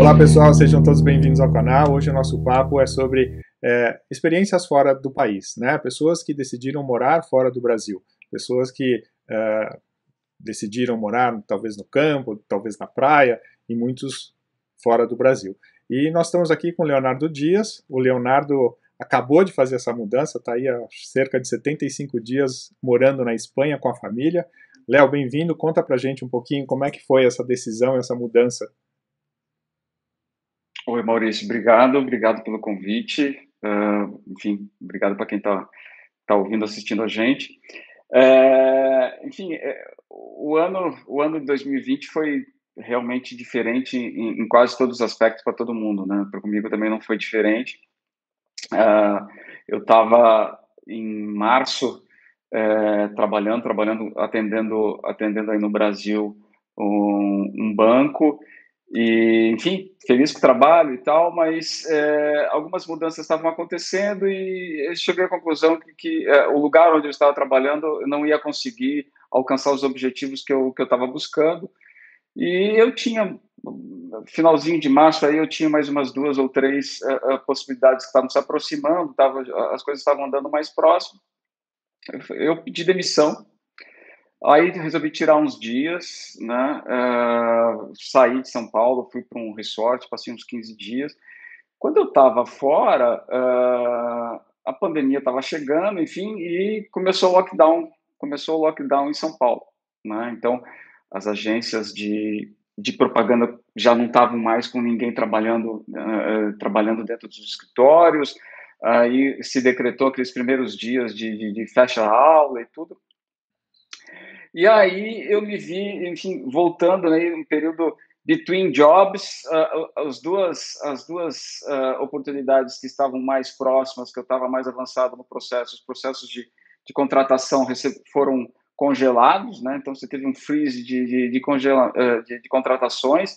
Olá pessoal, sejam todos bem-vindos ao canal. Hoje o nosso papo é sobre experiências fora do país, né? Pessoas que decidiram morar fora do Brasil, pessoas que decidiram morar talvez no campo, talvez na praia, e muitos fora do Brasil. E nós estamos aqui com o Leonardo Dias. O Leonardo acabou de fazer essa mudança, está aí há cerca de 75 dias morando na Espanha com a família. Léo, bem-vindo, conta pra gente um pouquinho como é que foi essa decisão, essa mudança. Oi, Maurício, obrigado pelo convite. Enfim, obrigado para quem tá ouvindo, assistindo a gente. Enfim, o ano de 2020 foi realmente diferente em quase todos os aspectos para todo mundo, né? Para comigo também não foi diferente. Eu estava em março trabalhando, atendendo aí no Brasil um banco. E, enfim, feliz com o trabalho e tal, mas algumas mudanças estavam acontecendo e eu cheguei à conclusão que o lugar onde eu estava trabalhando eu não ia conseguir alcançar os objetivos que eu estava buscando. E eu tinha, finalzinho de março, aí eu tinha mais umas duas ou três possibilidades que estavam se aproximando, as coisas estavam andando mais próximo. Eu pedi demissão. Aí resolvi tirar uns dias, né? Saí de São Paulo, fui para um resort, passei uns 15 dias. Quando eu estava fora, a pandemia estava chegando, enfim, e começou o lockdown em São Paulo, né? Então, as agências de propaganda já não estavam mais com ninguém trabalhando dentro dos escritórios. Aí se decretou aqueles primeiros dias de fecha aula e tudo. E aí eu me vi, enfim, voltando, né, um período between jobs. As duas oportunidades que estavam mais próximas, que eu estava mais avançado no processo, os processos de contratação foram congelados, né? Então você teve um freeze de contratações.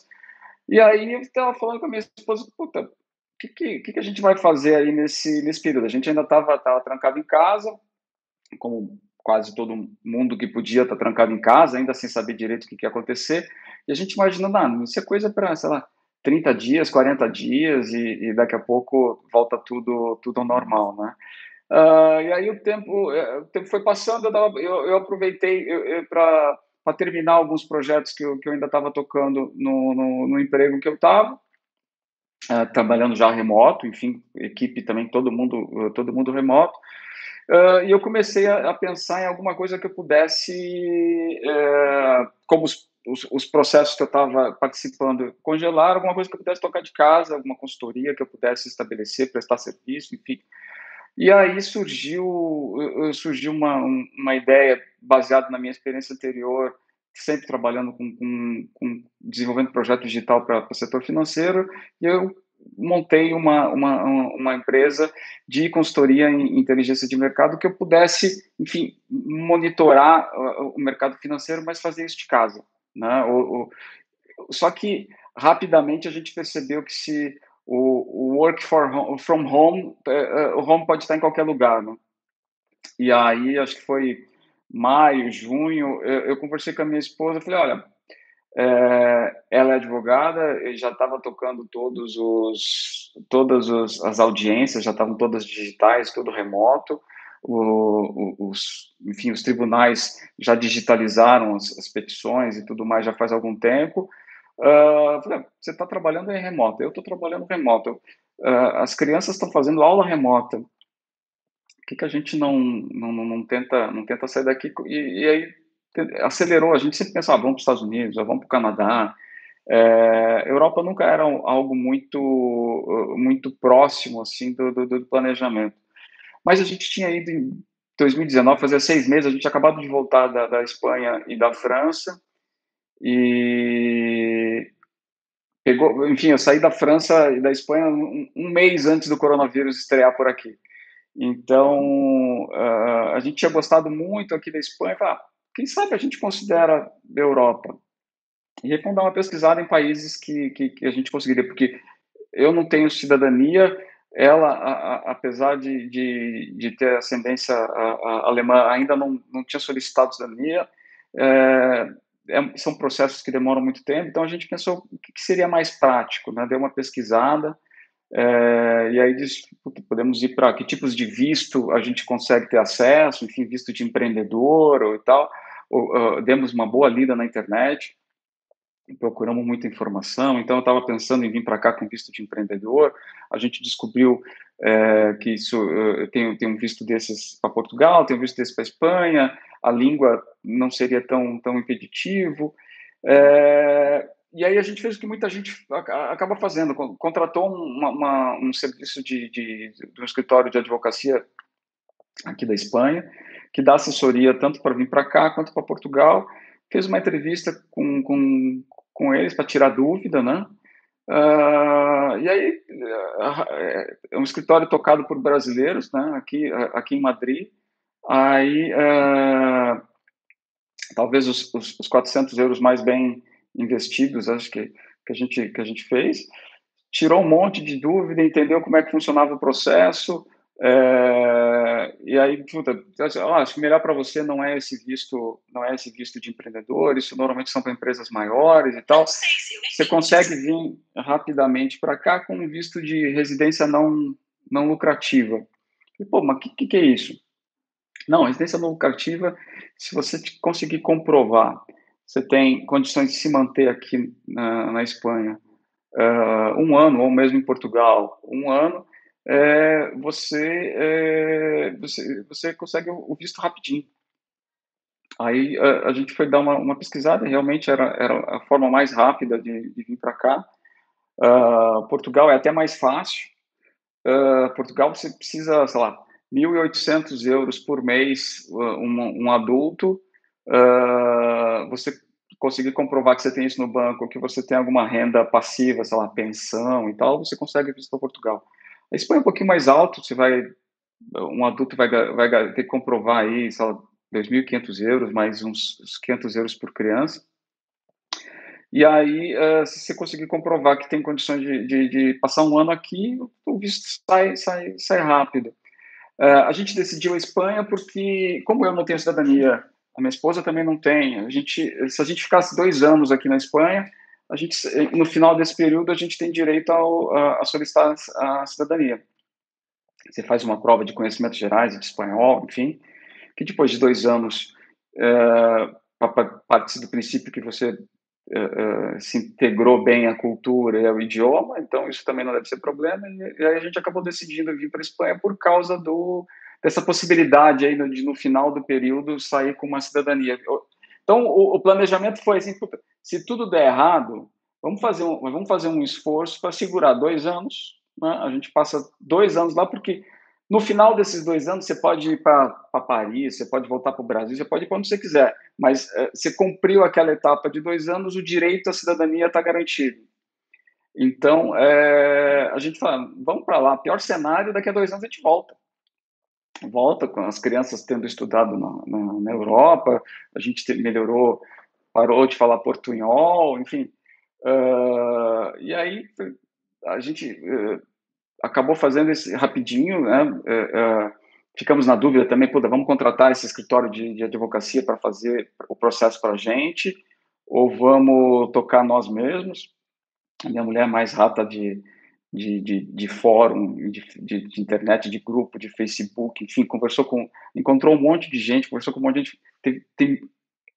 E aí eu estava falando com a minha esposa, puta, o que a gente vai fazer aí nesse período? A gente ainda estava trancado em casa, como quase todo mundo que podia estar trancado em casa, ainda sem saber direito o que ia acontecer, e a gente imaginando, isso é coisa para, sei lá, 30 dias, 40 dias, e daqui a pouco volta tudo ao normal, né? E aí o tempo foi passando, eu aproveitei para terminar alguns projetos que eu ainda estava tocando no emprego que eu estava, trabalhando já remoto, enfim, equipe também, todo mundo remoto. E eu comecei a pensar em alguma coisa que eu pudesse, como os processos que eu estava participando, congelar, alguma coisa que eu pudesse tocar de casa, alguma consultoria que eu pudesse estabelecer, prestar serviço, enfim. E aí surgiu uma ideia baseada na minha experiência anterior, sempre trabalhando com desenvolvendo projeto digital para o setor financeiro, e eu montei uma empresa de consultoria em inteligência de mercado que eu pudesse, enfim, monitorar o mercado financeiro, mas fazer isso de casa, né? Só que rapidamente a gente percebeu que se o work from home, o home pode estar em qualquer lugar, né? E aí, acho que foi maio, junho, eu conversei com a minha esposa, falei, olha, ela é advogada, e já estava tocando as audiências, já estavam todas digitais, tudo remoto. Enfim, os tribunais já digitalizaram as petições e tudo mais já faz algum tempo. Falei, você está trabalhando em remoto, eu estou trabalhando remoto. As crianças estão fazendo aula remota. Por que a gente não tenta sair daqui? E aí acelerou. A gente sempre pensava, vamos para os Estados Unidos, vamos para o Canadá. Europa nunca era algo muito próximo assim do planejamento. Mas a gente tinha ido em 2019, fazia 6 meses, a gente tinha acabado de voltar da Espanha e da França, e enfim, eu saí da França e da Espanha um mês antes do coronavírus estrear por aqui. Então, a gente tinha gostado muito aqui da Espanha, falei, quem sabe a gente considera a Europa? E aí vamos dar uma pesquisada em países que a gente conseguiria, porque eu não tenho cidadania, ela, apesar de ter ascendência alemã, ainda não tinha solicitado cidadania. são processos que demoram muito tempo, então a gente pensou o que seria mais prático, né? Deu uma pesquisada, e aí podemos ir para que tipos de visto a gente consegue ter acesso, enfim, visto de empreendedor ou tal. Demos uma boa lida na internet, procuramos muita informação, então eu estava pensando em vir para cá com visto de empreendedor. A gente descobriu que isso tem um visto desses para Portugal, tem um visto desse para Espanha, a língua não seria tão impeditivo. E aí a gente fez o que muita gente acaba fazendo, contratou um serviço de um escritório de advocacia aqui da Espanha, que dá assessoria tanto para vir para cá quanto para Portugal. Fez uma entrevista com eles para tirar dúvida, né? E aí é um escritório tocado por brasileiros, né? Aqui em Madrid. Aí talvez os 400 euros mais bem investidos, acho que a gente fez, tirou um monte de dúvida, entendeu como é que funcionava o processo. E aí, acho que melhor para você não é esse visto de empreendedor, isso normalmente são para empresas maiores e tal. Você consegue vir rapidamente para cá com um visto de residência não lucrativa. E, pô, mas o que é isso? Não, residência não lucrativa, se você conseguir comprovar, você tem condições de se manter aqui na Espanha um ano, ou mesmo em Portugal, um ano, você consegue o visto rapidinho. Aí a gente foi dar uma pesquisada, realmente era a forma mais rápida de vir para cá. Portugal é até mais fácil. Portugal você precisa, sei lá, 1.800 euros por mês, um adulto. Você conseguir comprovar que você tem isso no banco, que você tem alguma renda passiva, sei lá, pensão e tal, você consegue visto para Portugal. A Espanha é um pouquinho mais alto, um adulto vai ter que comprovar aí, sei lá, 2.500 euros, mais uns 500 euros por criança. E aí, se você conseguir comprovar que tem condições de passar um ano aqui, o visto sai rápido. A gente decidiu a Espanha porque, como eu não tenho cidadania, a minha esposa também não tem, se a gente ficasse 2 anos aqui na Espanha, no final desse período, a gente tem direito a solicitar a cidadania. Você faz uma prova de conhecimentos gerais, de espanhol, enfim, que depois de 2 anos, parte do princípio que você se integrou bem à cultura e ao idioma, então isso também não deve ser problema, e aí a gente acabou decidindo vir para a Espanha por causa dessa possibilidade aí de no final do período sair com uma cidadania. Então o planejamento foi assim, se tudo der errado, vamos fazer um esforço para segurar 2 anos, né? A gente passa 2 anos lá, porque no final desses 2 anos você pode ir para Paris, você pode voltar para o Brasil, você pode ir quando você quiser, mas você cumpriu aquela etapa de 2 anos, o direito à cidadania está garantido. Então, a gente fala, vamos para lá, pior cenário, daqui a 2 anos a gente volta com as crianças tendo estudado na Europa, a gente melhorou, parou de falar portunhol, enfim. E aí a gente acabou fazendo esse rapidinho, né? Ficamos na dúvida também, vamos contratar esse escritório de advocacia para fazer o processo para a gente, ou vamos tocar nós mesmos. A minha mulher é mais rata de fórum, de internet, de grupo, de Facebook, enfim, encontrou um monte de gente, conversou com um monte de gente.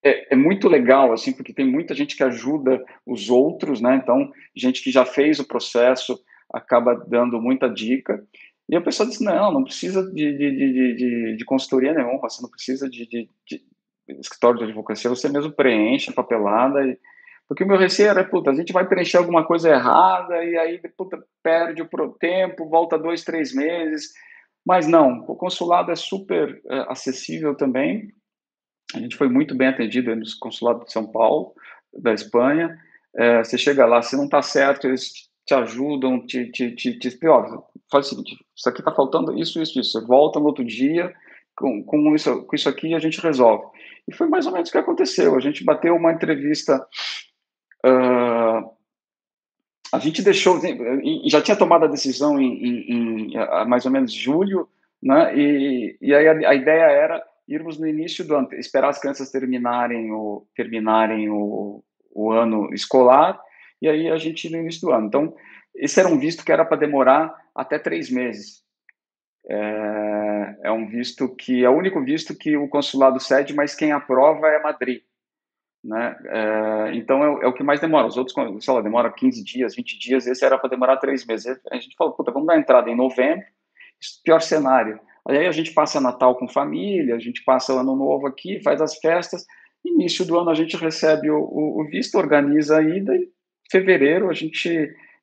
É muito legal, assim, porque tem muita gente que ajuda os outros, né? Então, gente que já fez o processo acaba dando muita dica. E a pessoa disse, não precisa de consultoria nenhuma, você não precisa de escritório de advocacia, você mesmo preenche a papelada. Porque o meu receio era, a gente vai preencher alguma coisa errada e aí, perde o tempo, volta 2, 3 meses. Mas não, o consulado é super acessível também. A gente foi muito bem atendido no consulado de São Paulo, da Espanha. Você chega lá, se não está certo, eles te ajudam, faz o seguinte, isso aqui está faltando isso. Você volta no outro dia, com isso aqui a gente resolve. E foi mais ou menos o que aconteceu. A gente bateu uma entrevista, a gente deixou, já tinha tomado a decisão em mais ou menos julho, né? E aí a ideia era irmos no início do ano, esperar as crianças terminarem o ano escolar, e aí a gente ir no início do ano. Então, esse era um visto que era para demorar até 3 meses. É um visto que é o único visto que o consulado cede, mas quem aprova é Madrid, né? Então é o que mais demora. Os outros, sei lá, demora 15 dias, 20 dias. Esse era para demorar 3 meses. A gente falou, puta, vamos dar entrada em novembro. Pior cenário. Aí a gente passa Natal com família, a gente passa o Ano Novo aqui, faz as festas. Início do ano a gente recebe o visto, organiza a ida. E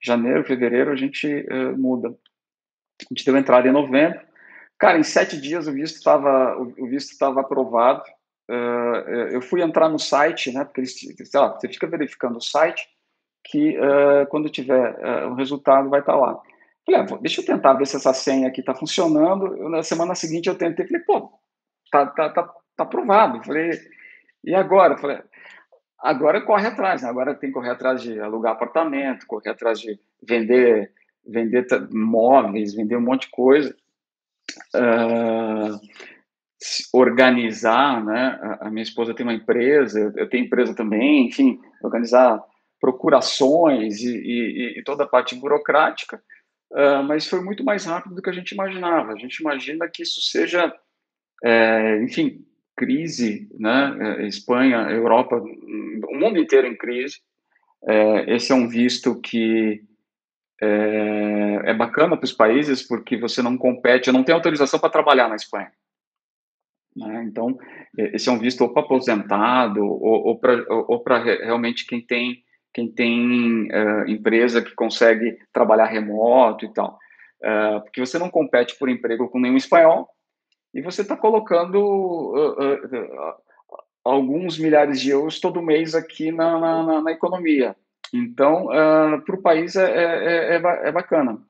janeiro, fevereiro, a gente muda. A gente deu entrada em novembro. Cara, em 7 dias o visto estava aprovado. Eu fui entrar no site, né? Porque sei lá, você fica verificando o site que quando tiver o resultado vai estar lá. Falei, deixa eu tentar ver se essa senha aqui está funcionando. Na semana seguinte eu tentei, falei, pô, tá aprovado. Falei, e agora? Falei, agora corre atrás, né? Agora tem que correr atrás de alugar apartamento, correr atrás de vender móveis, vender um monte de coisa. Organizar, né? A minha esposa tem uma empresa, eu tenho empresa também, enfim, organizar procurações e toda a parte burocrática, mas foi muito mais rápido do que a gente imaginava. A gente imagina que isso seja, enfim, crise, né? Espanha, Europa, o mundo inteiro em crise. Esse é um visto que é bacana para os países porque você não compete, eu não tenho autorização para trabalhar na Espanha. Né? Então, esse é um visto ou para aposentado ou para realmente quem tem empresa que consegue trabalhar remoto e tal. Porque você não compete por emprego com nenhum espanhol e você está colocando alguns milhares de euros todo mês aqui na economia. Então, para o país é bacana.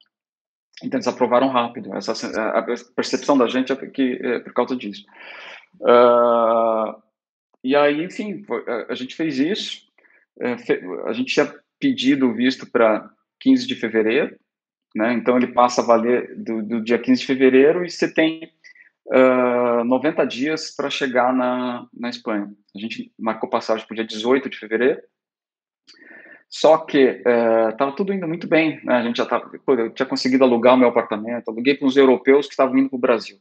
Então, eles aprovaram rápido. A percepção da gente é por causa disso. E aí, enfim, a gente fez isso. A gente tinha pedido o visto para 15 de fevereiro, né? Então, ele passa a valer do dia 15 de fevereiro e você tem 90 dias para chegar na Espanha. A gente marcou passagem para o dia 18 de fevereiro. Só que estava tudo indo muito bem, né? A gente já tava, eu tinha conseguido alugar o meu apartamento, aluguei para uns europeus que estavam indo para o Brasil.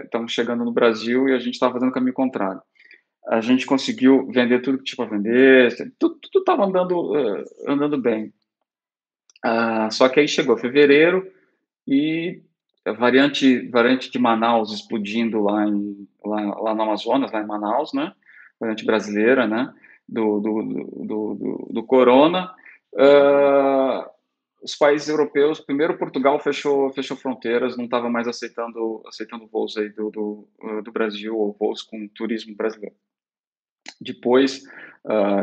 Estamos chegando no Brasil e a gente estava fazendo o caminho contrário. A gente conseguiu vender tudo que tinha para vender, tudo estava andando bem. Só que aí chegou fevereiro e a variante de Manaus explodindo lá no Amazonas, lá em Manaus, né? Variante brasileira, né? Do corona. Os países europeus, primeiro Portugal fechou fronteiras, não estava mais aceitando voos aí do Brasil ou voos com turismo brasileiro. Depois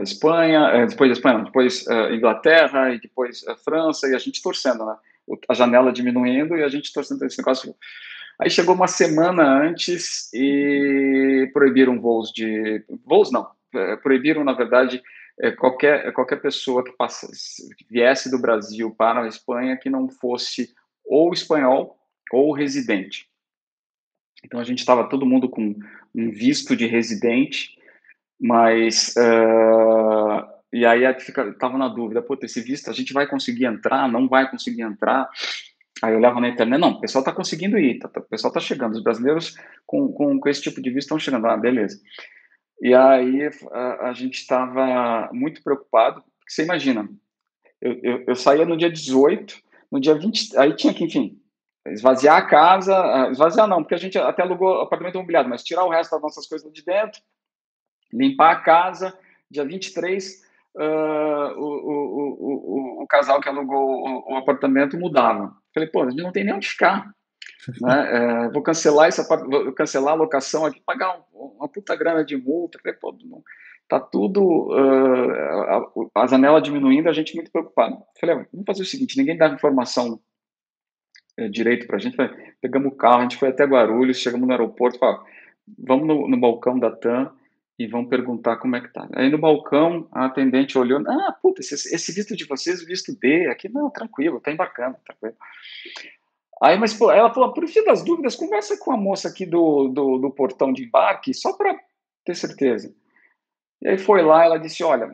Espanha, depois Inglaterra e depois França, e a gente torcendo, né? A janela diminuindo e a gente torcendo esse negócio. Aí chegou uma semana antes e proibiram voos não, proibiram, na verdade, qualquer pessoa que viesse do Brasil para a Espanha que não fosse ou espanhol ou residente. Então a gente estava todo mundo com um visto de residente, mas e aí estava na dúvida, pô, esse visto a gente vai conseguir entrar, não vai conseguir entrar? Aí eu olhava na internet, não, o pessoal está conseguindo ir, o pessoal está chegando, os brasileiros com esse tipo de visto estão chegando, beleza. E aí a gente estava muito preocupado, porque você imagina, eu saía no dia 18, no dia 20, aí tinha que, enfim, esvaziar a casa, esvaziar não, porque a gente até alugou apartamento imobiliário, mas tirar o resto das nossas coisas de dentro, limpar a casa, dia 23, o casal que alugou o apartamento mudava. Falei, pô, a gente não tem nem onde ficar. Né? Vou cancelar a locação aqui, pagar uma puta grana de multa. Falei, pô, tá tudo, a janela diminuindo, a gente muito preocupado. Falei, vamos fazer o seguinte, ninguém dava informação direito pra gente. Pegamos o carro, a gente foi até Guarulhos, chegamos no aeroporto, falamos, vamos no balcão da TAM e vamos perguntar como é que tá. Aí no balcão, a atendente olhou, puta, esse visto de vocês, visto D, aqui não, tranquilo, tá embarcando, tranquilo. Aí, mas pô, ela falou, por fim das dúvidas, conversa com a moça aqui do portão de embarque, só para ter certeza. E aí foi lá, ela disse, olha,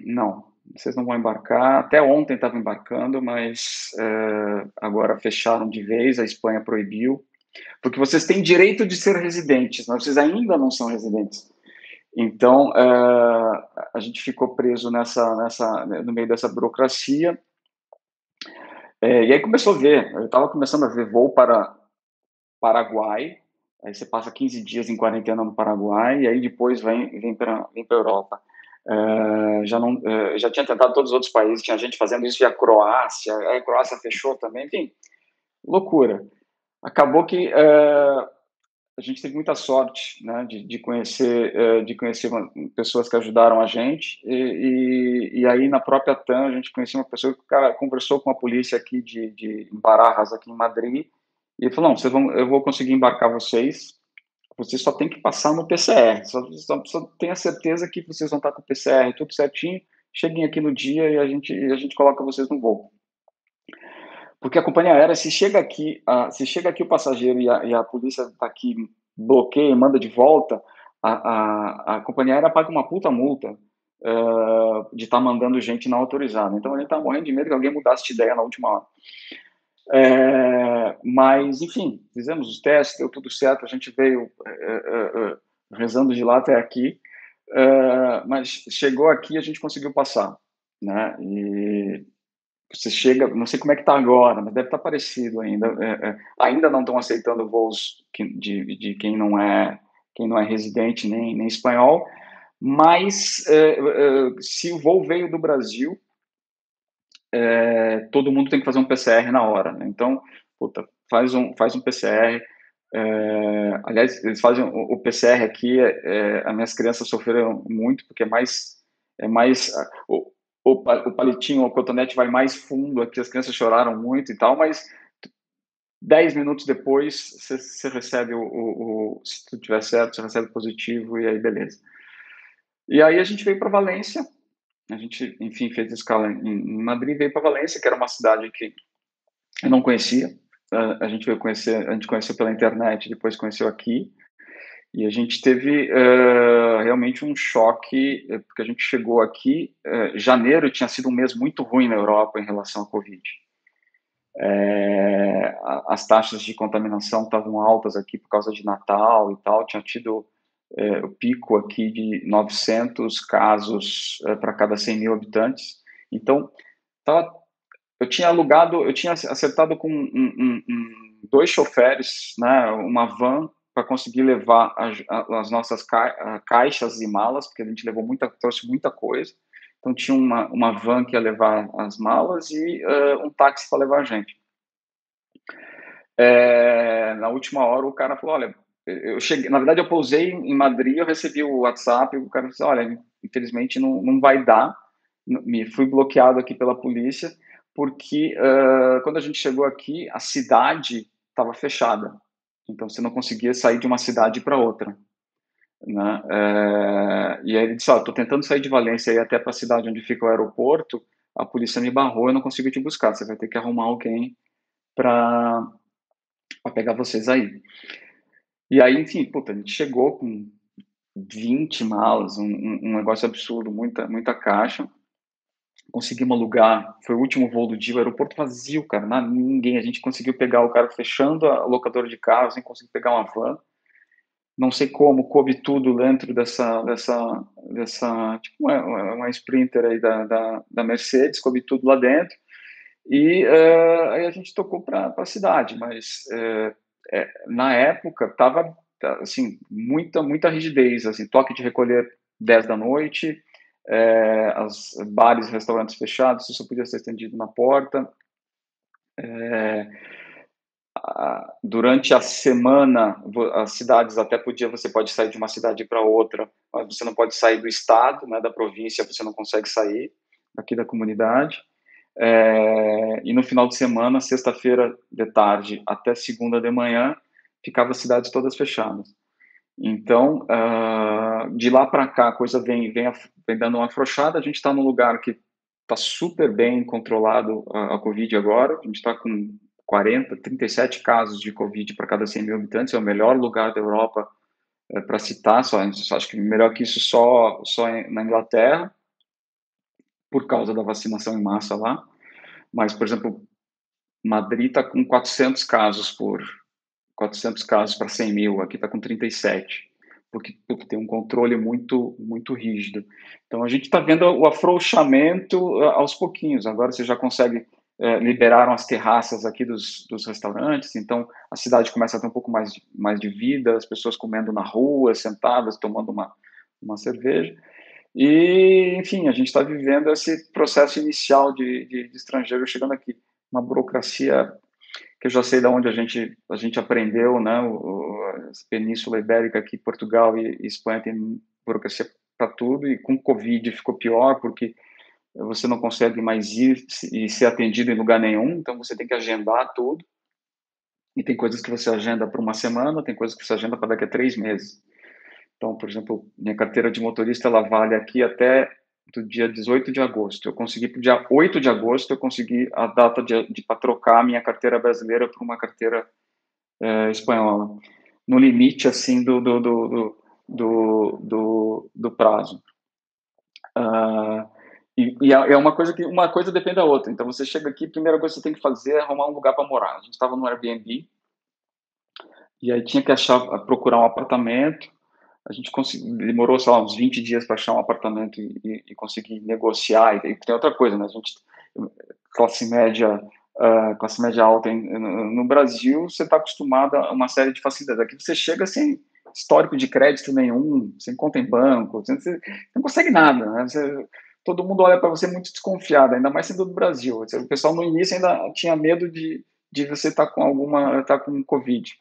não, vocês não vão embarcar. Até ontem estava embarcando, mas agora fecharam de vez, a Espanha proibiu, porque vocês têm direito de ser residentes, mas vocês ainda não são residentes. Então, a gente ficou preso no meio dessa burocracia. E aí começou a ver, eu estava começando a ver voo para Paraguai, aí você passa 15 dias em quarentena no Paraguai, e aí depois vem para a Europa. Já tinha tentado todos os outros países, tinha gente fazendo isso via Croácia, aí a Croácia fechou também, enfim, loucura. Acabou que a gente teve muita sorte, né, de conhecer pessoas que ajudaram a gente, e aí na própria TAM a gente conheceu uma pessoa que o cara conversou com a polícia aqui de Barajas, aqui em Madrid, e ele falou, não, eu vou conseguir embarcar vocês só tem que passar no PCR, só tenha certeza que vocês vão estar com o PCR tudo certinho, cheguem aqui no dia e a gente coloca vocês no voo. Porque a companhia aérea, se chega aqui o passageiro e a polícia está aqui, bloqueia, manda de volta, a companhia aérea paga uma puta multa de estar mandando gente não autorizada. Então a gente está morrendo de medo que alguém mudasse de ideia na última hora. Mas, enfim, fizemos os testes, deu tudo certo, a gente veio rezando de lá até aqui, mas chegou aqui e a gente conseguiu passar, né? E você chega, não sei como é que está agora, mas deve estar parecido ainda. Ainda não estão aceitando voos de quem não é residente nem espanhol, mas se o voo veio do Brasil, todo mundo tem que fazer um PCR na hora, né? Então, puta, faz um PCR. Aliás, eles fazem o PCR aqui. As minhas crianças sofreram muito porque é mais o palitinho, o cotonete vai mais fundo aqui. As crianças choraram muito e tal, mas 10 minutos depois você recebe se tudo tiver certo, você recebe positivo e aí beleza. E aí a gente veio para Valência. A gente, enfim, fez escala em Madrid, veio para Valência, que era uma cidade que eu não conhecia. A gente conheceu pela internet, depois conheceu aqui. E a gente teve realmente um choque, porque a gente chegou aqui, janeiro tinha sido um mês muito ruim na Europa em relação à Covid. As taxas de contaminação estavam altas aqui por causa de Natal e tal, tinha tido o pico aqui de 900 casos para cada 100 mil habitantes. Então, eu tinha acertado com dois choferes, né, uma van para conseguir levar as nossas caixas e malas, porque a gente trouxe muita coisa. Então tinha uma van que ia levar as malas e um táxi para levar a gente. Na última hora o cara falou, olha, eu cheguei, na verdade eu pousei em Madrid, eu recebi o WhatsApp, o cara disse, olha, infelizmente não vai dar, me fui bloqueado aqui pela polícia, porque quando a gente chegou aqui, a cidade estava fechada, então você não conseguia sair de uma cidade para outra, né? E aí ele disse, estou tentando sair de Valência e ir até para a cidade onde fica o aeroporto, a polícia me barrou, eu não consigo te buscar, você vai ter que arrumar alguém para pegar vocês aí. E aí, enfim, puta, a gente chegou com 20 malas, um negócio absurdo, muita caixa. Conseguimos alugar, foi o último voo do dia, o aeroporto vazio, cara, ninguém. A gente conseguiu pegar o cara fechando a locadora de carros, sem conseguir pegar uma van. Não sei como, coube tudo dentro dessa tipo uma Sprinter aí da Mercedes, coube tudo lá dentro. E aí a gente tocou para a cidade, mas na época estava assim, muita rigidez, assim, toque de recolher 10 da noite, as bares e restaurantes fechados, você só podia ser estendido na porta. Durante a semana, as cidades você pode sair de uma cidade para outra, mas você não pode sair do estado, né, da província, você não consegue sair aqui da comunidade. E no final de semana, sexta-feira de tarde até segunda de manhã, ficavam as cidades todas fechadas. Então, de lá para cá, a coisa vem dando uma afrouxada. A gente está num lugar que está super bem controlado a Covid agora. A gente está com 40, 37 casos de Covid para cada 100 mil habitantes, é o melhor lugar da Europa para citar, só acho que melhor que isso só na Inglaterra, por causa da vacinação em massa lá. Mas, por exemplo, Madrid está com 400 casos para 100 mil, aqui está com 37, porque tem um controle muito rígido. Então, a gente está vendo o afrouxamento aos pouquinhos. Agora você já consegue, liberaram as terraças aqui dos restaurantes, então a cidade começa a ter um pouco mais de vida, as pessoas comendo na rua, sentadas, tomando uma cerveja. E, enfim, a gente está vivendo esse processo inicial de estrangeiro chegando aqui. Uma burocracia que eu já sei de onde a gente aprendeu, né? A Península Ibérica aqui, Portugal e Espanha tem burocracia para tudo, e com Covid ficou pior, porque você não consegue mais ir e ser atendido em lugar nenhum, então você tem que agendar tudo, e tem coisas que você agenda para uma semana, tem coisas que você agenda para daqui a 3 meses. Então, por exemplo, minha carteira de motorista, ela vale aqui até do dia 18 de agosto. Eu consegui, para o dia 8 de agosto, eu consegui a data para trocar a minha carteira brasileira por uma carteira espanhola, no limite, assim, do prazo. E é uma coisa depende da outra. Então, você chega aqui, a primeira coisa que você tem que fazer é arrumar um lugar para morar. A gente estava no Airbnb, e aí tinha que procurar um apartamento. A gente demorou, sei lá, uns 20 dias para achar um apartamento e conseguir negociar. E tem outra coisa, né? A gente, classe média, classe média alta no Brasil, você está acostumado a uma série de facilidades. Aqui você chega sem histórico de crédito nenhum, sem conta em banco, você não consegue nada, né? Todo mundo olha para você muito desconfiado, ainda mais sendo do Brasil. O pessoal no início ainda tinha medo de você estar com Covid.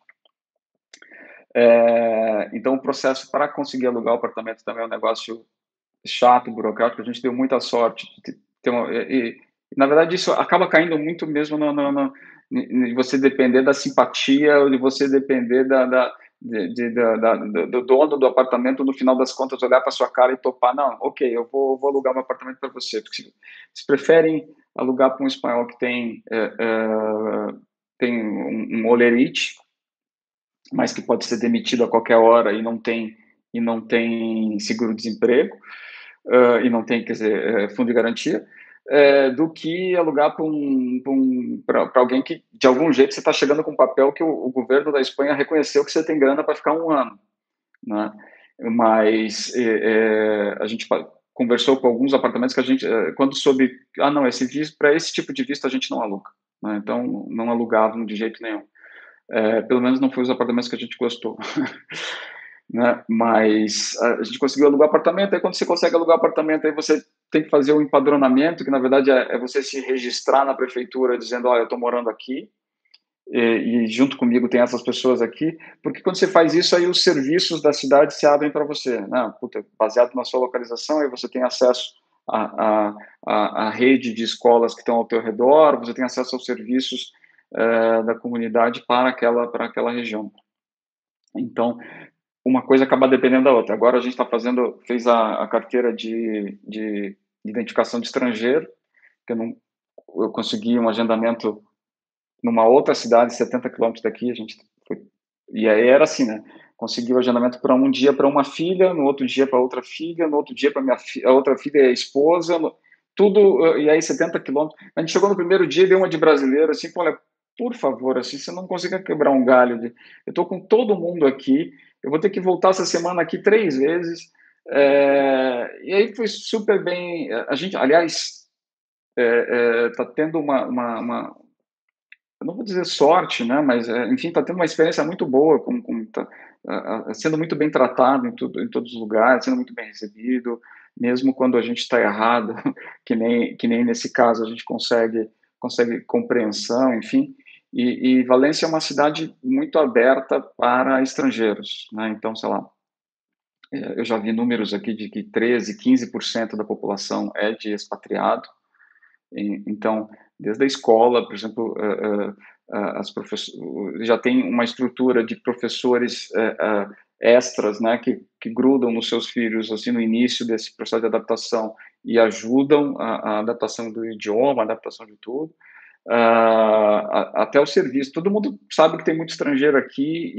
Então, o processo para conseguir alugar o apartamento também é um negócio chato, burocrático. A gente deu muita sorte de ter na verdade, isso acaba caindo muito mesmo de você depender da simpatia, ou de você depender do dono do apartamento, no final das contas, olhar para sua cara e topar, não, ok, eu vou alugar meu apartamento para você. Porque se preferem alugar para um espanhol que tem um olerite, mas que pode ser demitido a qualquer hora e não tem seguro-desemprego, e não tem, quer dizer, fundo de garantia, do que alugar para alguém que, de algum jeito, você está chegando com um papel que o governo da Espanha reconheceu que você tem grana para ficar um ano, né? Mas a gente conversou com alguns apartamentos que a gente, quando soube, não, para esse tipo de visto a gente não aluga, né? Então não alugavam de jeito nenhum. Pelo menos não foi os apartamentos que a gente gostou. Né? Mas a gente conseguiu alugar apartamento. Aí quando você consegue alugar apartamento, aí você tem que fazer um empadronamento, que na verdade é você se registrar na prefeitura dizendo, olha, eu estou morando aqui e junto comigo tem essas pessoas aqui, porque quando você faz isso, aí os serviços da cidade se abrem para você, né? Baseado na sua localização, aí você tem acesso à rede de escolas que estão ao teu redor, você tem acesso aos serviços da comunidade para aquela região. Então, uma coisa acaba dependendo da outra. Agora a gente fez a carteira de identificação de estrangeiro, que eu consegui um agendamento numa outra cidade, 70 quilômetros daqui, e aí era assim, né? Consegui o agendamento para um dia para uma filha, no outro dia para outra filha, no outro dia para a outra filha e a esposa, tudo, e aí 70 quilômetros. A gente chegou no primeiro dia e deu uma de brasileiro, assim, olha, por favor, assim, você não consegue quebrar um galho. Eu estou com todo mundo aqui, eu vou ter que voltar essa semana aqui 3 vezes. E aí foi super bem. A gente, aliás, está tendo eu não vou dizer sorte, né? Mas, enfim, está tendo uma experiência muito boa, sendo muito bem tratado em todos os lugares, sendo muito bem recebido, mesmo quando a gente está errado, que nem nesse caso a gente consegue compreensão, enfim. E Valência é uma cidade muito aberta para estrangeiros, né? Então, sei lá, eu já vi números aqui de que 13, 15% da população é de expatriado. Então, desde a escola, por exemplo, já tem uma estrutura de professores extras, né, que grudam nos seus filhos assim no início desse processo de adaptação e ajudam a adaptação do idioma, a adaptação de tudo. até o serviço. Todo mundo sabe que tem muito estrangeiro aqui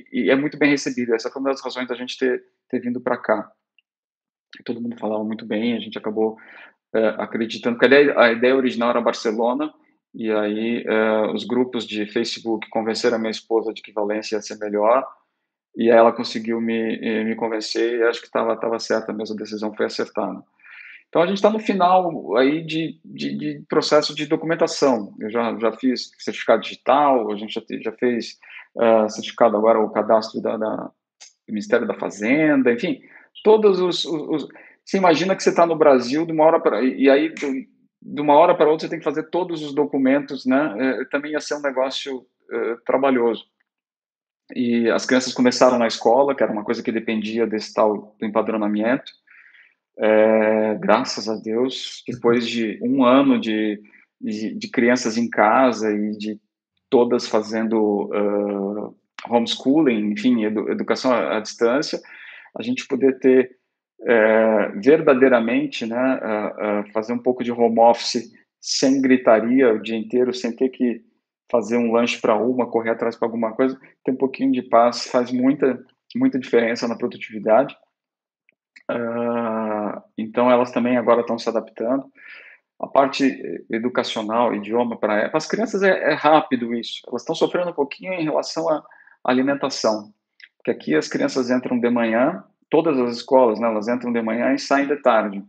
e é muito bem recebido. Essa foi uma das razões da gente ter vindo para cá. Todo mundo falava muito bem, a gente acabou acreditando, porque a ideia original era Barcelona, e aí os grupos de Facebook convenceram a minha esposa de que Valência ia ser melhor, e ela conseguiu me convencer, e acho que estava certa mesmo, a decisão foi acertada. Então a gente está no final aí de processo de documentação. Eu já fiz certificado digital, a gente já fez certificado agora, o cadastro do Ministério da Fazenda, enfim, todos você imagina que você está no Brasil de uma hora para e aí de uma hora para outra você tem que fazer todos os documentos, né? Também ia ser um negócio trabalhoso. E as crianças começaram na escola, que era uma coisa que dependia desse tal do empadronamento. Graças a Deus, depois de um ano de crianças em casa e de todas fazendo homeschooling, enfim, educação à distância, a gente poder ter verdadeiramente, né, fazer um pouco de home office sem gritaria o dia inteiro, sem ter que fazer um lanche para correr atrás para alguma coisa, ter um pouquinho de paz faz muita diferença na produtividade. Então elas também agora estão se adaptando. A parte educacional, idioma para as crianças é rápido isso. Elas estão sofrendo um pouquinho em relação à alimentação, porque aqui as crianças entram de manhã, todas as escolas, né, elas entram de manhã e saem de tarde.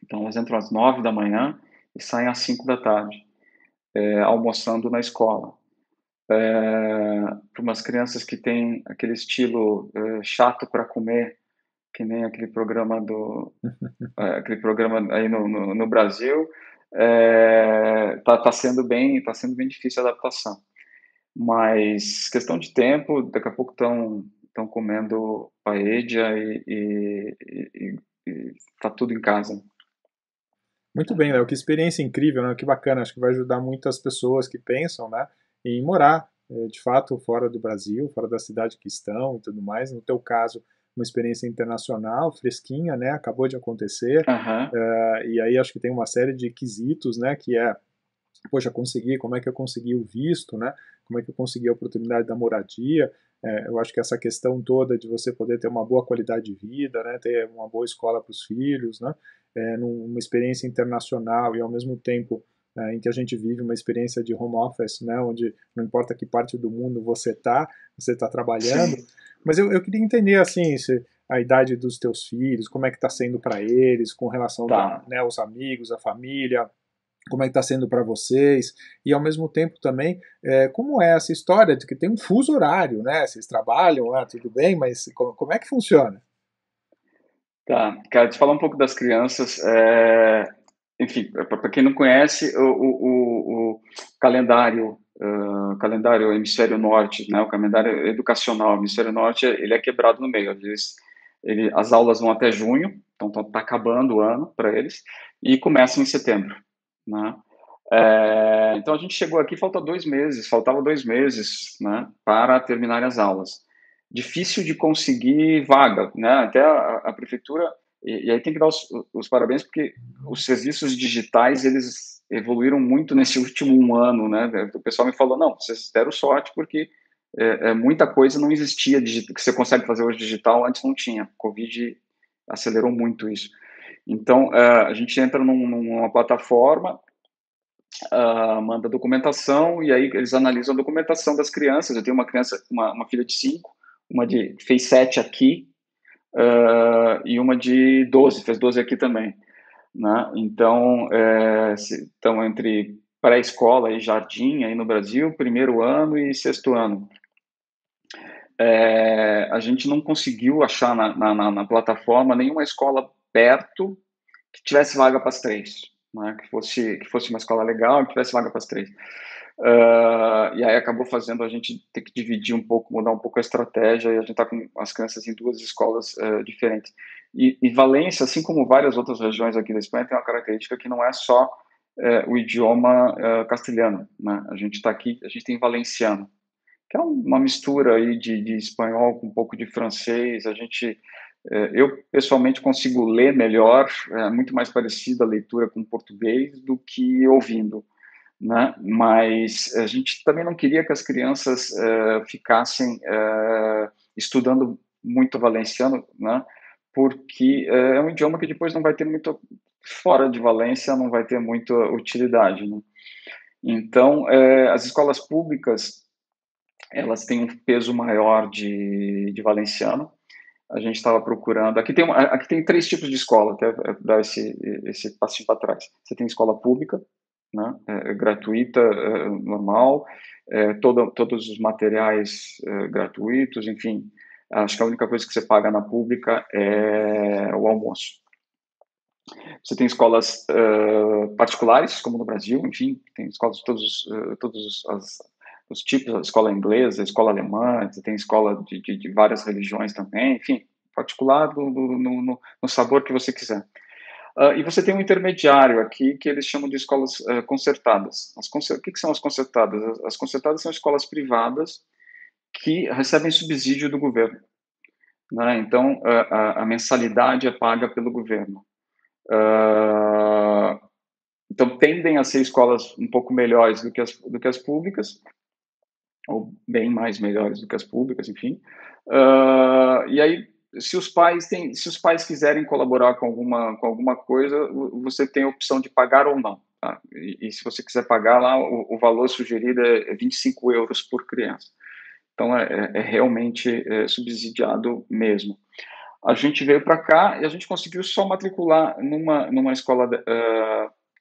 Então elas entram às 9 da manhã e saem às 5 da tarde, almoçando na escola. Para umas crianças que têm aquele estilo chato para comer, que nem aquele programa aquele programa aí no Brasil, tá sendo bem difícil a adaptação. Mas questão de tempo, daqui a pouco estão comendo paella e tá tudo em casa. Muito bem, Léo, que experiência incrível, né? Que bacana, acho que vai ajudar muitas pessoas que pensam, né, em morar, de fato, fora do Brasil, fora da cidade que estão e tudo mais. No teu caso, uma experiência internacional, fresquinha, né? Acabou de acontecer, Aham. e aí acho que tem uma série de quesitos, né? Que é, poxa, como é que eu consegui o visto, né? Como é que eu consegui a oportunidade da moradia? Eu acho que essa questão toda de você poder ter uma boa qualidade de vida, né? Ter uma boa escola para os filhos, né? Numa experiência internacional e ao mesmo tempo em que a gente vive uma experiência de home office, né? Onde não importa que parte do mundo você está trabalhando. Sim, Mas eu queria entender assim, a idade dos teus filhos, como é que está sendo para eles, com relação a, tá. né, aos amigos, a família, como é que está sendo para vocês, e ao mesmo tempo também, como é essa história de que tem um fuso horário, né? Vocês trabalham, tudo bem, mas como é que funciona? Tá, cara, te falar um pouco das crianças. Enfim, para quem não conhece, o calendário hemisfério norte, né, o calendário educacional hemisfério norte, ele é quebrado no meio. Às vezes, as aulas vão até junho, então tá acabando o ano para eles, e começam em setembro, né? Então a gente chegou aqui, faltava 2 meses, né, para terminar as aulas. Difícil de conseguir vaga, né? Até a prefeitura, e aí tem que dar os parabéns, porque os serviços digitais, eles evoluíram muito nesse último um ano, né? O pessoal me falou, não, vocês deram sorte porque muita coisa não existia que você consegue fazer hoje digital, antes não tinha. Covid acelerou muito isso. Então, a gente entra numa plataforma, manda documentação, e aí eles analisam a documentação das crianças. Eu tenho uma criança, uma filha de 5, fez 7 aqui, e uma de 12, fez 12 aqui também, né? Então, estão entre pré-escola e jardim aí no Brasil, primeiro ano e sexto ano. A gente não conseguiu achar na plataforma nenhuma escola perto que tivesse vaga para as três, né? Que fosse uma escola legal e que tivesse vaga para as três. E aí acabou fazendo a gente ter que dividir um pouco, mudar um pouco a estratégia, e a gente está com as crianças em duas escolas diferentes. E Valência, assim como várias outras regiões aqui da Espanha, tem uma característica que não é só o idioma castelhano, né? A gente está aqui, a gente tem valenciano, que é uma mistura aí de espanhol com um pouco de francês. A gente Eu, pessoalmente, consigo ler melhor, muito mais parecida a leitura com português do que ouvindo, né? Mas a gente também não queria que as crianças ficassem estudando muito valenciano, né? Porque é um idioma que depois não vai ter muito, fora de Valência, não vai ter muita utilidade, né? Então, as escolas públicas, elas têm um peso maior de valenciano. A gente estava procurando. Aqui tem três tipos de escola, que dar esse passinho para trás. Você tem escola pública, né, gratuita, normal, todos os materiais gratuitos, enfim. Acho que a única coisa que você paga na pública é o almoço. Você tem escolas particulares, como no Brasil, enfim, tem escolas de todos os tipos, a escola inglesa, a escola alemã, você tem escola de várias religiões também, enfim, particular no sabor que você quiser. E você tem um intermediário aqui que eles chamam de escolas concertadas. O que são as concertadas? As concertadas são escolas privadas que recebem subsídio do governo, né? Então, a mensalidade é paga pelo governo. Então, tendem a ser escolas um pouco melhores do que as públicas, ou bem mais melhores do que as públicas, enfim. E aí, se os pais quiserem colaborar com alguma coisa, você tem a opção de pagar ou não. Tá? E se você quiser pagar lá, o valor sugerido é 25 euros por criança. Então, é realmente subsidiado mesmo. A gente veio para cá e a gente conseguiu só matricular numa escola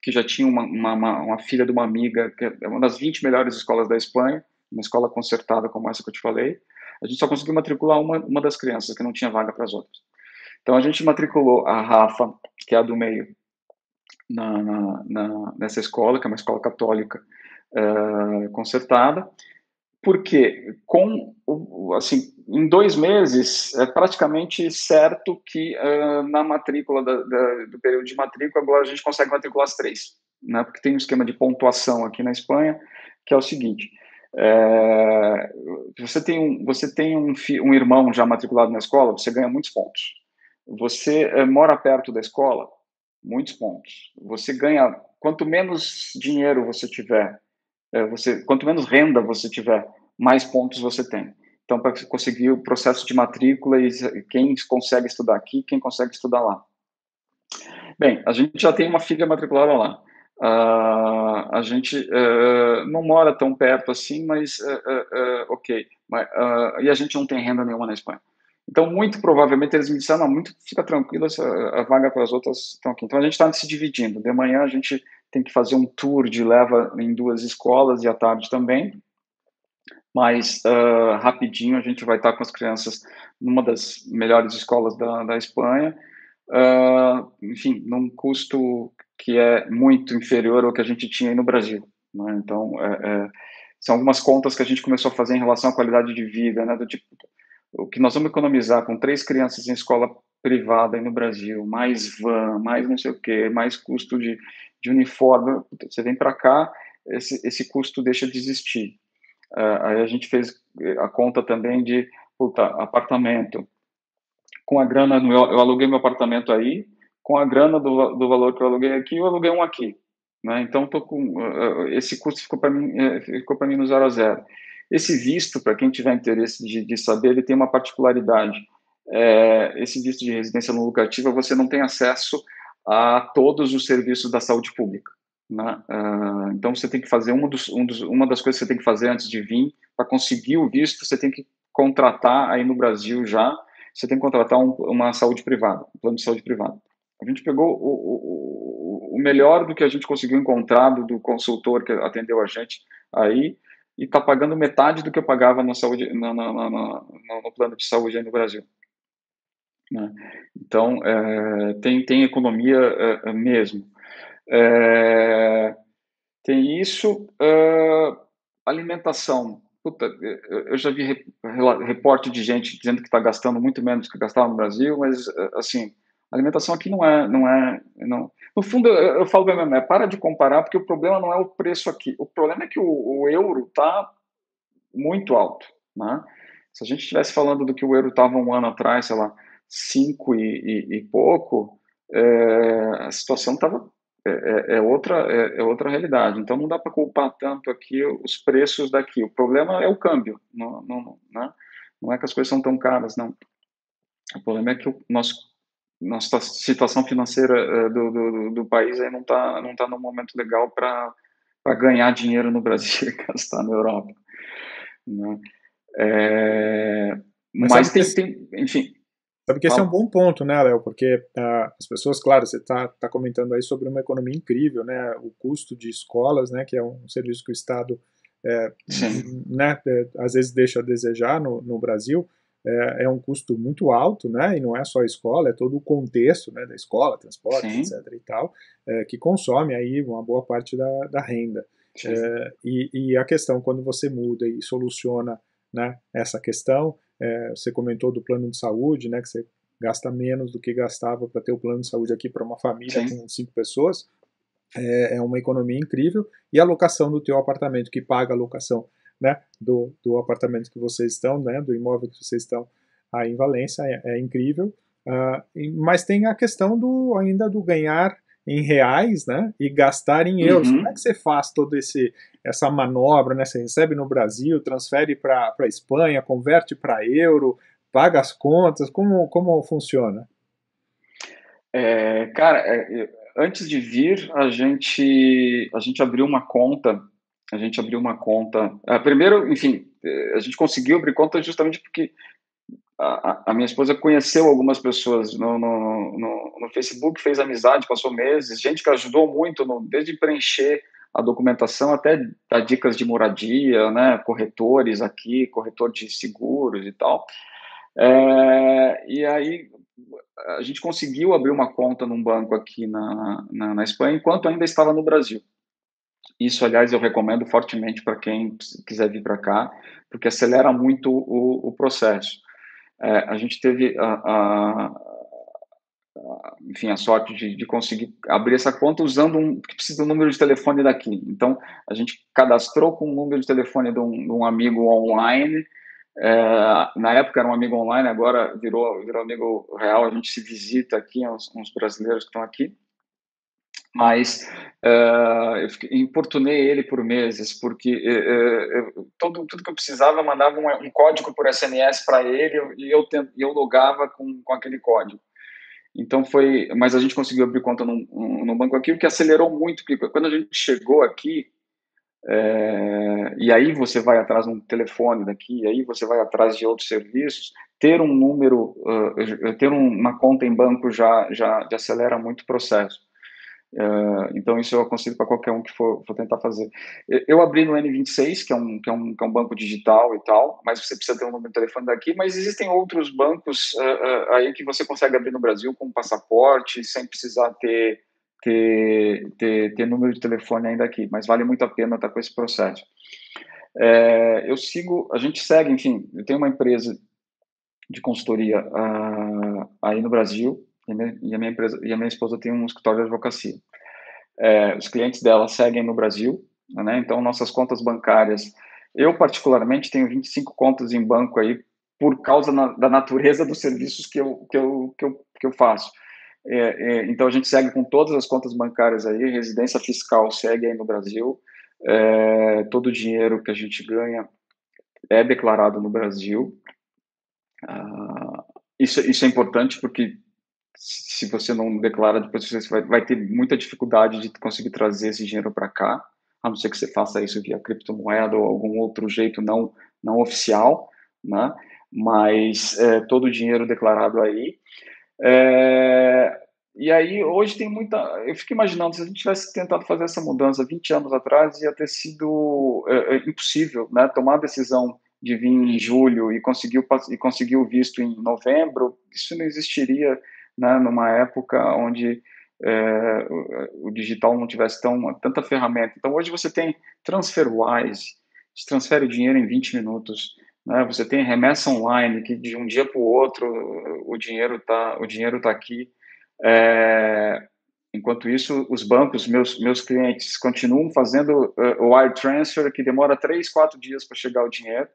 que já tinha uma filha de uma amiga, que é uma das 20 melhores escolas da Espanha, uma escola concertada como essa que eu te falei. A gente só conseguiu matricular uma das crianças, que não tinha vaga para as outras. Então, a gente matriculou a Rafa, que é a do meio, nessa escola, que é uma escola católica concertada, porque assim, em 2 meses é praticamente certo que na matrícula do período de matrícula agora a gente consegue matricular as 3, né? Porque tem um esquema de pontuação aqui na Espanha que é o seguinte: você tem um irmão já matriculado na escola, você ganha muitos pontos. Você mora perto da escola, muitos pontos. Você ganha, quanto menos dinheiro você tiver, quanto menos renda você tiver, mais pontos você tem. Então, para conseguir o processo de matrícula e quem consegue estudar aqui, quem consegue estudar lá. Bem, a gente já tem uma filha matriculada lá. A gente não mora tão perto assim, mas ok. E a gente não tem renda nenhuma na Espanha. Então, muito provavelmente, eles me disseram, não, fica tranquilo, a vaga para as outras estão aqui. Então, a gente está se dividindo. De manhã, a gente tem que fazer um tour de leva em 2 escolas e à tarde também. Mas, rapidinho, a gente vai estar com as crianças numa das melhores escolas da Espanha, enfim, num custo que é muito inferior ao que a gente tinha aí no Brasil, né? Então, são algumas contas que a gente começou a fazer em relação à qualidade de vida, né? Do tipo, o que nós vamos economizar com 3 crianças em escola privada aí no Brasil, mais van, mais não sei o quê, mais custo de uniforme. Você vem para cá, esse custo deixa de existir. Aí a gente fez a conta também de apartamento. Com a grana, eu aluguei meu apartamento aí, com a grana do valor que eu aluguei aqui, eu aluguei um aqui. Né? Então, esse custo ficou para mim no 0 a 0. Esse visto, para quem tiver interesse de saber, ele tem uma particularidade. Esse visto de residência não lucrativa, você não tem acesso a todos os serviços da saúde pública. Né? Então, você tem que fazer uma das coisas que você tem que fazer antes de vir, para conseguir o visto, você tem que contratar aí no Brasil já, você tem que contratar uma saúde privada, um plano de saúde privado. A gente pegou o melhor do que a gente conseguiu encontrar do consultor que atendeu a gente aí, e está pagando metade do que eu pagava na saúde, no plano de saúde aí no Brasil. Né? Então, tem economia mesmo. Tem isso, alimentação. Puta, eu já vi reporte de gente dizendo que está gastando muito menos do que gastava no Brasil, mas assim, a alimentação aqui não. No fundo, eu falo bem mesmo, para de comparar, porque o problema não é o preço aqui. O problema é que o euro está muito alto, né? Se a gente estivesse falando do que o euro estava um ano atrás, sei lá, 5 e pouco, a situação estava outra realidade. Então não dá para culpar tanto aqui os preços daqui. O problema é o câmbio, né? Não é que as coisas são tão caras, não. O problema é que nossa situação financeira do país aí não tá num momento legal para ganhar dinheiro no Brasil e gastar na Europa, né? Mas Mas enfim, sabe que esse é um fala. bom ponto, né, Léo? Porque as pessoas, claro, você está comentando aí sobre uma economia incrível, né? O custo de escolas, né, que é um serviço que o Estado, Sim, né, às vezes deixa a desejar no Brasil, é um custo muito alto, né? E não é só a escola, é todo o contexto, né, da escola, transporte, sim, etc. e tal, que consome aí uma boa parte da renda. sim, E a questão, quando você muda e soluciona, né, essa questão, você comentou do plano de saúde, né, que você gasta menos do que gastava para ter o plano de saúde aqui para uma família sim. com 5 pessoas, é uma economia incrível, e a locação do teu apartamento, que paga a locação, né, do apartamento que vocês estão, né, do imóvel que vocês estão aí em Valência, é incrível. Mas tem a questão ainda do ganhar em reais, né, e gastar em euros. Como é que Uhum. você faz toda essa manobra, né? Você recebe no Brasil, transfere para a Espanha, converte para euro, paga as contas, como funciona? Cara, antes de vir, a gente abriu uma conta. A gente abriu uma conta. Primeiro, enfim, a gente conseguiu abrir conta justamente porque a minha esposa conheceu algumas pessoas no Facebook, fez amizade, passou meses, gente que ajudou muito, desde preencher a documentação até dar dicas de moradia, né, corretores aqui, corretor de seguros e tal. E aí a gente conseguiu abrir uma conta num banco aqui na Espanha, enquanto ainda estava no Brasil. Isso, aliás, eu recomendo fortemente para quem quiser vir para cá, porque acelera muito o processo. A gente teve enfim, a sorte de conseguir abrir essa conta usando que precisa do número de telefone daqui. Então, a gente cadastrou com o número de telefone de um amigo online. Na época era um amigo online, agora virou amigo real. A gente se visita aqui, uns brasileiros que estão aqui. Mas importunei ele por meses, porque tudo que eu precisava, eu mandava um código por SMS para ele e eu logava com aquele código. Então mas a gente conseguiu abrir conta no banco aqui, o que acelerou muito, porque quando a gente chegou aqui, e aí você vai atrás de um telefone daqui, e aí você vai atrás de outros serviços, ter um número, ter uma conta em banco já acelera muito o processo. Então isso eu aconselho para qualquer um que for tentar fazer. Eu abri no N26, que é um banco digital e tal, mas você precisa ter um número de telefone daqui, mas existem outros bancos aí que você consegue abrir no Brasil com passaporte, sem precisar ter número de telefone ainda aqui, mas vale muito a pena estar com esse processo. A gente segue, enfim, eu tenho uma empresa de consultoria aí no Brasil, e a minha esposa tem um escritório de advocacia. Os clientes dela seguem no Brasil, né? Então nossas contas bancárias, eu particularmente tenho 25 contas em banco aí por causa da natureza dos serviços que eu faço. Então a gente segue com todas as contas bancárias aí, residência fiscal segue aí no Brasil, todo o dinheiro que a gente ganha é declarado no Brasil. Isso é importante porque se você não declara, depois você vai ter muita dificuldade de conseguir trazer esse dinheiro para cá, a não ser que você faça isso via criptomoeda ou algum outro jeito não oficial, né? Mas todo o dinheiro declarado aí. E aí, hoje tem muita. Eu fico imaginando, se a gente tivesse tentado fazer essa mudança 20 anos atrás, ia ter sido impossível, né? Tomar a decisão de vir em julho e conseguir o visto em novembro, isso não existiria, né? Numa época onde o digital não tivesse tanta ferramenta. Então, hoje você tem TransferWise, você transfere o dinheiro em 20 minutos. Né? Você tem remessa online, que de um dia para o outro o dinheiro tá aqui. Enquanto isso, os bancos, meus clientes, continuam fazendo o wire transfer, que demora 3, 4 dias para chegar o dinheiro,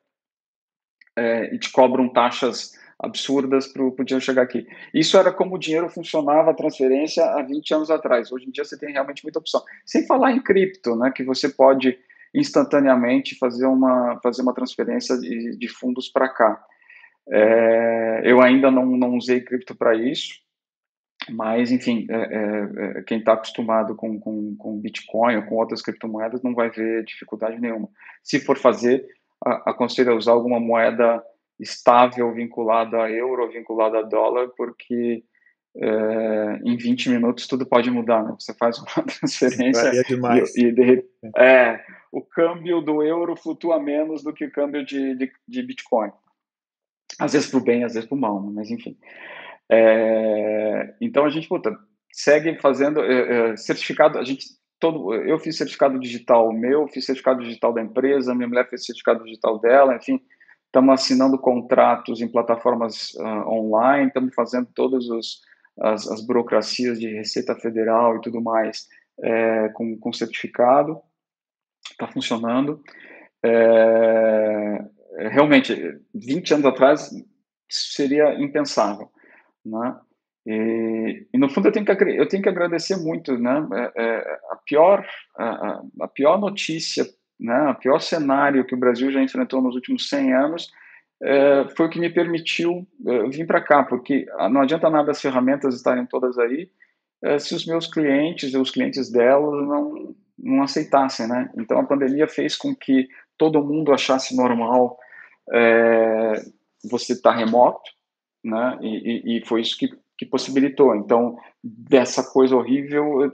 e te cobram taxas absurdas para o dinheiro chegar aqui. Isso era como o dinheiro funcionava, a transferência, há 20 anos atrás. Hoje em dia você tem realmente muita opção. Sem falar em cripto, né, que você pode instantaneamente fazer uma transferência de fundos para cá. Eu ainda não usei cripto para isso, mas, enfim, quem está acostumado com Bitcoin ou com outras criptomoedas não vai ver dificuldade nenhuma. Se for fazer, aconselho a usar alguma moeda estável vinculada a euro, vinculada a dólar, porque em 20 minutos tudo pode mudar, né? Você faz uma transferência Varia demais. o câmbio do euro flutua menos do que o câmbio de Bitcoin. Às vezes para o bem, às vezes para o mal, né? Mas enfim. Então a gente segue fazendo certificado. Eu fiz certificado digital meu, fiz certificado digital da empresa, minha mulher fez certificado digital dela, enfim, estamos assinando contratos em plataformas online, estamos fazendo todas as burocracias de Receita Federal e tudo mais com certificado, está funcionando. Realmente, 20 anos atrás seria impensável, né? E no fundo eu tenho que agradecer muito, né? A pior notícia, né? O pior cenário que o Brasil já enfrentou nos últimos 100 anos foi o que me permitiu vir para cá, porque não adianta nada as ferramentas estarem todas aí se os meus clientes e os clientes delas não aceitassem, né? Então a pandemia fez com que todo mundo achasse normal você estar remoto, né? E foi isso que possibilitou. Então, dessa coisa horrível,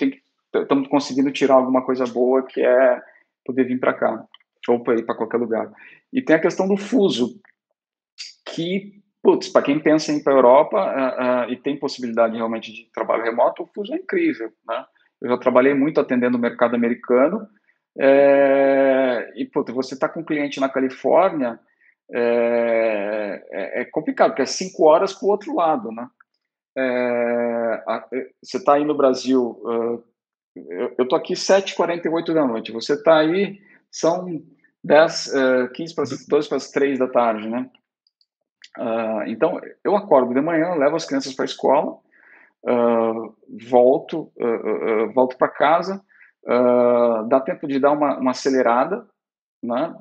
estamos conseguindo tirar alguma coisa boa, que é poder vir para cá, ou para ir para qualquer lugar. E tem a questão do fuso, que, para quem pensa em ir para a Europa e tem possibilidade realmente de trabalho remoto, o fuso é incrível, né? Eu já trabalhei muito atendendo o mercado americano, e você está com um cliente na Califórnia, é complicado, porque é 5 horas para o outro lado, né? Você está aí no Brasil, eu estou aqui 7h48 da noite, você está aí, são 15 para 12 para as 3 da tarde, né? Então, eu acordo de manhã, levo as crianças para a escola, volto para casa, dá tempo de dar uma acelerada, né?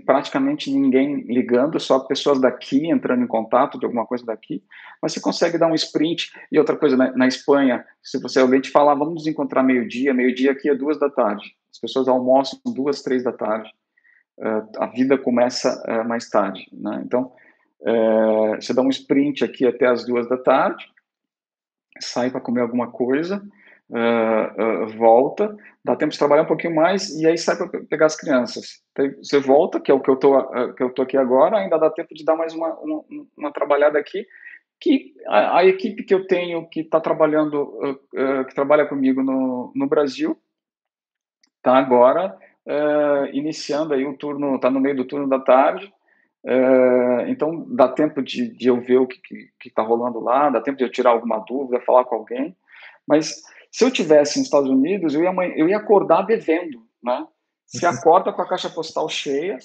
Praticamente ninguém ligando, só pessoas daqui entrando em contato de alguma coisa daqui, mas você consegue dar um sprint. E outra coisa, na Espanha, se alguém te falar, vamos nos encontrar meio-dia aqui é 2 da tarde, as pessoas almoçam 2, 3 da tarde, a vida começa mais tarde, né? Então, você dá um sprint aqui até as 2 da tarde, sai para comer alguma coisa, volta, dá tempo de trabalhar um pouquinho mais e aí sai para pegar as crianças. Então, você volta, que é o que eu tô aqui agora, ainda dá tempo de dar mais uma trabalhada aqui, que a equipe que eu tenho que está trabalhando, que trabalha comigo no Brasil, está agora iniciando aí o turno, está no meio do turno da tarde. Então dá tempo de eu ver o que está rolando lá, dá tempo de eu tirar alguma dúvida, falar com alguém. Mas se eu tivesse nos Estados Unidos, eu ia acordar devendo, né? Você acorda com a caixa postal cheia,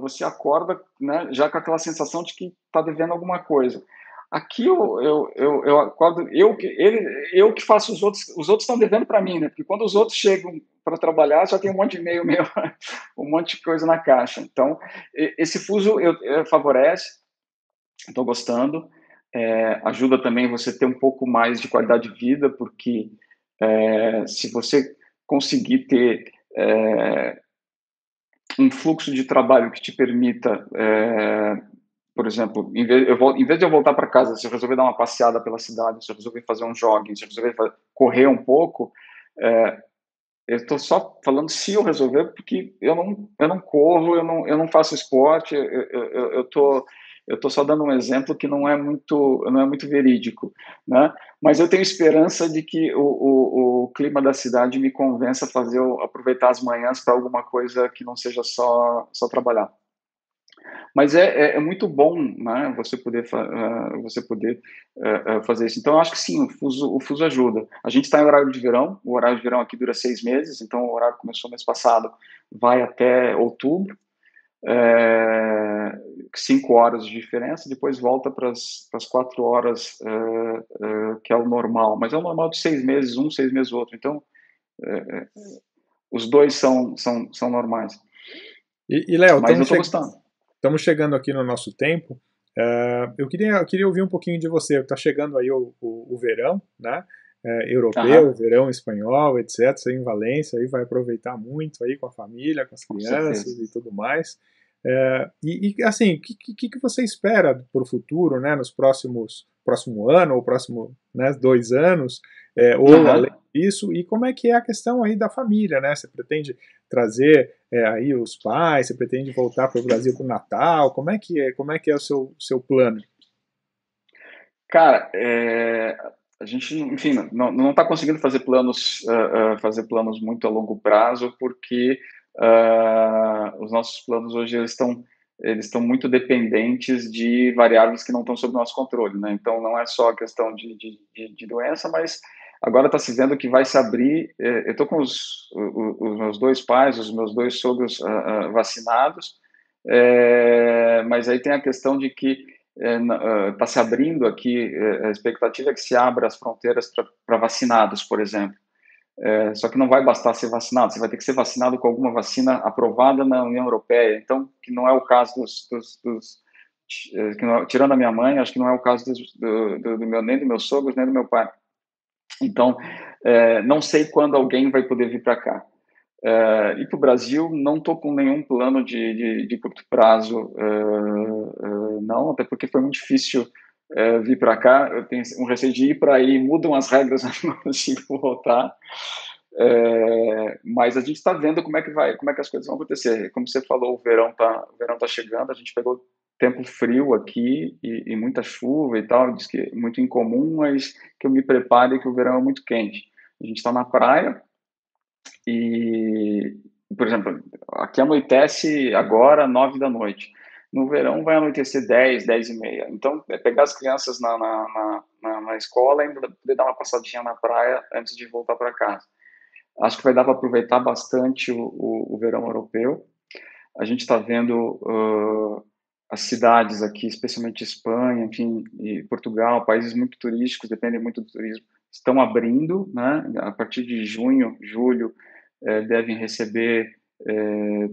você acorda, né, já com aquela sensação de que está devendo alguma coisa. Aqui eu acordo, eu que faço os outros estão devendo para mim, né? Porque quando os outros chegam para trabalhar, já tem um monte de e-mail meu, um monte de coisa na caixa. Então, esse fuso favorece, estou gostando, ajuda também você ter um pouco mais de qualidade de vida, porque se você conseguir ter um fluxo de trabalho que te permita, por exemplo, em vez de eu voltar para casa, se eu resolver dar uma passeada pela cidade, se eu resolver fazer um jogging, se eu resolver correr um pouco, eu estou só falando se eu resolver, porque eu não corro, eu não faço esporte, eu tô só dando um exemplo que não é muito verídico, né? Mas eu tenho esperança de que o clima da cidade me convença a aproveitar as manhãs para alguma coisa que não seja só trabalhar. Mas é muito bom, né, você poder fazer isso. Então, eu acho que sim, o fuso ajuda. A gente está em horário de verão, o horário de verão aqui dura 6 meses, então o horário começou mês passado, vai até outubro. 5 horas de diferença, depois volta para as 4 horas, que é o normal. Mas é o normal de 6 meses um, 6 meses outro. Então, os dois são normais. E Léo, mas eu estou gostando. Estamos chegando aqui no nosso tempo. Eu queria ouvir um pouquinho de você. Está chegando aí o verão, né? Europeu, verão espanhol, etc. Você em Valência, aí vai aproveitar muito aí com a família, com as crianças e tudo mais. Assim, o que você espera para o futuro, né? Nos próximo ano ou próximo, né, 2 anos, ou além disso, e como é que é a questão aí da família, né? Você pretende trazer aí os pais, você pretende voltar para o Brasil para o Natal? Como é que é o seu plano? Cara, a gente, enfim, não está conseguindo fazer planos muito a longo prazo, porque os nossos planos hoje eles estão muito dependentes de variáveis que não estão sob nosso controle, né? Então não é só a questão de doença, mas agora está se vendo que vai se abrir. Eu estou com os meus 2 pais, os meus 2 sogros vacinados, mas aí tem a questão de que está se abrindo aqui, a expectativa é que se abra as fronteiras para vacinados, por exemplo. Só que não vai bastar ser vacinado, você vai ter que ser vacinado com alguma vacina aprovada na União Europeia, então, que não é o caso tirando a minha mãe, acho que não é o caso nem dos meus sogros, nem do meu pai. Então, não sei quando alguém vai poder vir para cá. E para o Brasil, não estou com nenhum plano de curto prazo, não, até porque foi muito difícícil vir para cá. Eu tenho um receio de ir para aí, mudam as regras, eu não consigo voltar. Mas a gente está vendo como é que as coisas vão acontecer. Como você falou, o verão tá chegando, a gente pegou tempo frio aqui e muita chuva e tal, diz que é muito incomum, mas que eu me prepare que o verão é muito quente. A gente está na praia e, por exemplo, aqui anoitece agora 9 da noite. No verão vai anoitecer 10, 10 e meia. Então, é pegar as crianças na escola e poder dar uma passadinha na praia antes de voltar para casa. Acho que vai dar para aproveitar bastante o verão europeu. A gente está vendo as cidades aqui, especialmente Espanha, enfim, e Portugal, países muito turísticos, dependem muito do turismo, estão abrindo, né? A partir de junho, julho, devem receber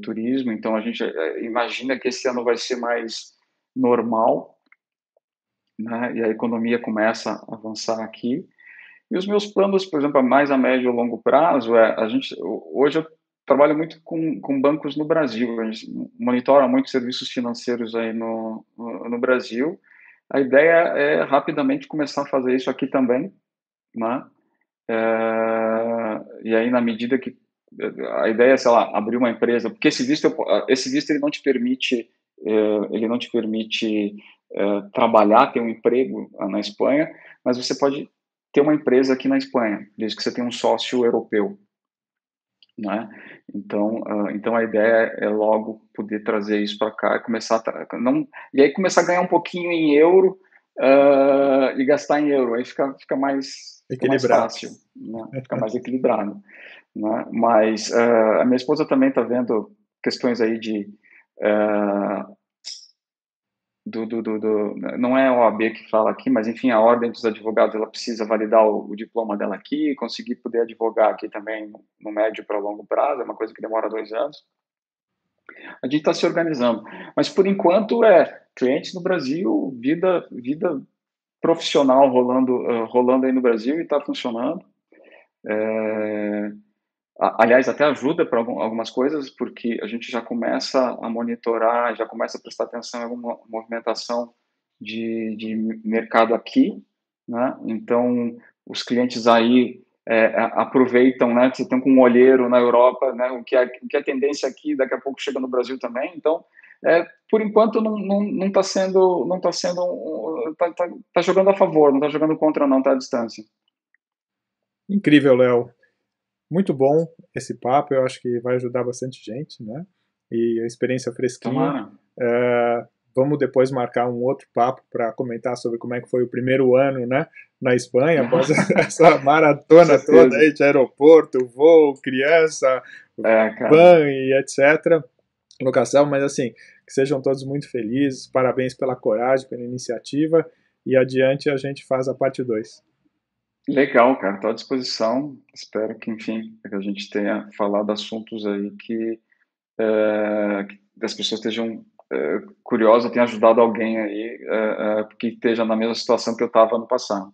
turismo. Então a gente imagina que esse ano vai ser mais normal, né? E a economia começa a avançar aqui. E os meus planos, por exemplo, mais a médio e longo prazo, hoje eu trabalho muito com bancos no Brasil, a gente monitora muitos serviços financeiros aí no Brasil. A ideia é rapidamente começar a fazer isso aqui também, né? E aí, na medida que a ideia é, sei lá, abrir uma empresa, porque esse visto ele não te permite trabalhar, ter um emprego na Espanha, mas você pode ter uma empresa aqui na Espanha, desde que você tenha um sócio europeu, né? Então a ideia é logo poder trazer isso para cá e aí começar a ganhar um pouquinho em euro e gastar em euro, aí fica mais fácil, né? Fica mais equilibrado, né? Mas a minha esposa também está vendo questões aí não é a OAB que fala aqui, mas enfim, a Ordem dos Advogados, ela precisa validar o diploma dela aqui, conseguir poder advogar aqui também no médio para longo prazo, é uma coisa que demora 2 anos. A gente está se organizando, mas por enquanto clientes no Brasil, vida profissional rolando aí no Brasil e está funcionando. Aliás, até ajuda para algumas coisas, porque a gente já começa a monitorar, já começa a prestar atenção em alguma movimentação de mercado aqui, né? Então, os clientes aí aproveitam, né? Você tem um olheiro na Europa, né? O que é tendência aqui, daqui a pouco chega no Brasil também. Então, por enquanto não está sendo, tá jogando a favor, não está jogando contra, não, está à distância. Incrível, Léo. Muito bom esse papo, eu acho que vai ajudar bastante gente, né? E a experiência fresquinha. Vamos depois marcar um outro papo para comentar sobre como é que foi o primeiro ano, né, na Espanha, após essa maratona toda aí de aeroporto, voo, criança, van e etc. locação, mas assim, que sejam todos muito felizes, parabéns pela coragem, pela iniciativa, e adiante a gente faz a parte 2. Legal, cara, estou à disposição. Espero que, enfim, que a gente tenha falado assuntos aí que as pessoas estejam curiosas, tenha ajudado alguém aí que esteja na mesma situação que eu estava no passado.